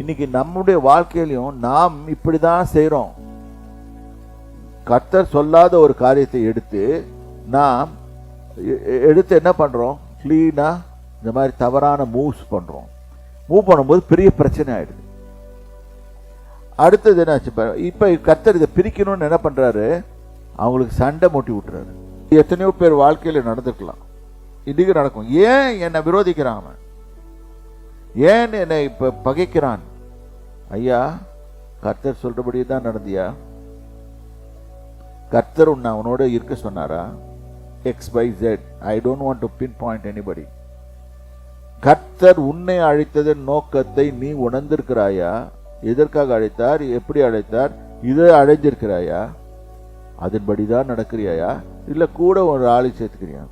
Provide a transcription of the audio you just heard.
இன்னைக்கு நம்முடைய வாழ்க்கையிலையும் நாம் இப்படிதான் செய்றோம். கர்த்தர் சொல்லாத ஒரு காரியத்தை எடுத்து நாம் என்ன பண்றோம்? கிளீனா இந்த மாதிரி தவறான மூவ்ஸ் பண்றோம். மூவ் பண்ணும்போது பெரிய பிரச்சனை ஆயிடுது. அடுத்தது என்னாச்சு? இப்ப கர்த்தர் இதை பிரிக்கணும்னு என்ன பண்றாரு? அவங்களுக்கு சண்டை மூட்டி விட்டுறாரு. எத்தனையோ பேர் வாழ்க்கையில நடந்துக்கலாம், இன்னைக்கு நடக்கும். ஏன் என்னை விரோதிக்கிறான் அவன்? ஏன் என்னை இப்ப பகைக்கிறான்? ஐயா, கர்த்தர் சொல்றபடி தான் நடந்தியா? கர்த்தர் உன்னை அவனோட இருக்க சொன்னாரா? XYZ. I don't want to pinpoint anybody. கர்த்தர் உன்னை அழைத்ததன் நோக்கத்தை நீ உணர்ந்திருக்கிறாயா? எதற்காக அழைத்தார்? எப்படி அழைத்தார்? இதை அடைஞ்சிருக்கிறாயா? அதன்படிதான் நடக்கிறியா? இல்ல கூட ஒரு ஆளை சேர்த்துக்கிறியா?